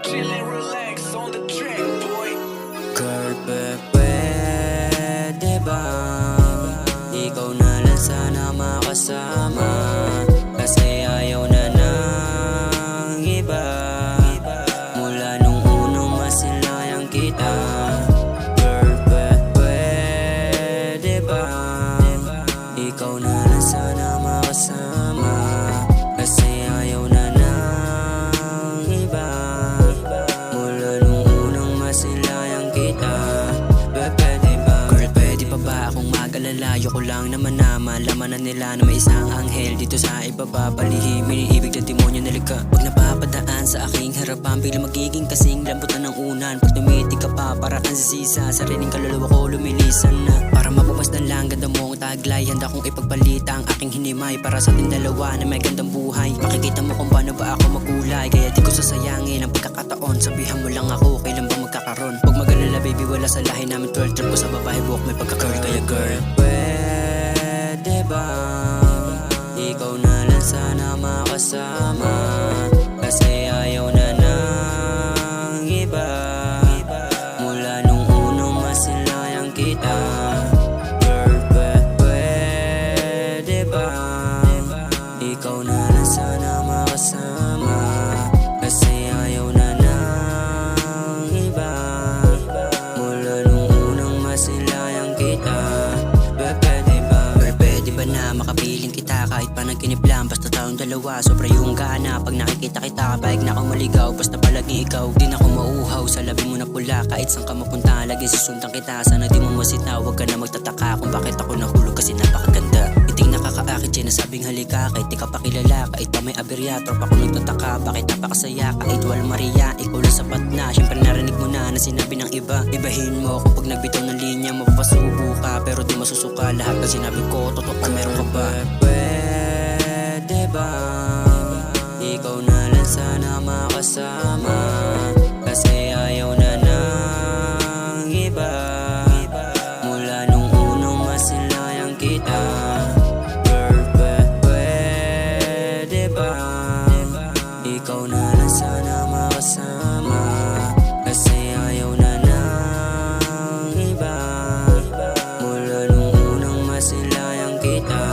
Chill and relax on the track, boy. Girl, pwede ba ikaw na lang sana makasama? Kasi ayaw na ng iba. Mula nung unang masilayang kita. Girl, pwede ba ikaw na lang sana makasama? Kasi ayaw na ng iba. Mula nung unang masilayang kita. Pwede ba? Girl, pwede pa ba akong mag-alala? Ayoko lang naman na malaman na nila na may isang anghel dito sa ibaba. Palihim, iniibig na demonyo na lika. Pag napapadaan sa aking harapan, bigla magiging kasing lambot na ng unan. Pag tumitig ka pa, para kang sisisa. Sariling kaluluwa ko lumilisan na. Para mapumasdan lang ganda mong taglay. Handa kong ipagbalita ang aking hinimay para sa ating dalawa na may gandang buhay. Makikita mo kung paano ba ako magkulay, kaya di ko sasayangin ang pagkakataon. Sabihan mo lang ako, kailan ba magkakaroon? Huwag mag-alala baby, wala sa lahi namin 12 trip ko sa babae, buhok may pagka-curl. Kaya girl, pwede ba ikaw na lang sana makasama? Kasi ayaw na ng iba. Mula nung unang masilayang kita. Girl, pwede ba ikaw na lang sana makasama? Kasi ayaw na ng iba. Mula nung unang masilayang kita. Pwede ba? Girl, pwede ba na makapiling kita kahit panaginip lang? Basta tayong dalawa, sobra yung gana. Pag nakikita kita, kapag na akong maligaw. Basta palagi ikaw, di na ako mauhaw sa labi mo na pula. Kahit saan ka mapunta, lagi susundan kita. Sana di mo masita, huwag ka na magtataka kung bakit ako nahulog, kasi napakaganda. Iting nakakaakit, sinasabing halika. Kahit di ka pa kilala, kahit pa may aberya, tropa ko nagtataka, bakit napakasaya. Kahit walang Maria, ikaw lang sapat na. Siyempre narinig mo na sinabi ng iba. Ibahin mo ako pag nagbitaw ng linya. Mapapasubo ka, pero di masusuka. Lahat ng sinabi ko, totoo ka, meron ka ba? Pwede ba ikaw na lang sana makasama? Kasi ayaw na ng iba. Mula nung unang masilayang kita. Girl, pwede ba ikaw na lang sana makasama? Kasi ayaw na ng iba. Mula nung unang masilayang kita.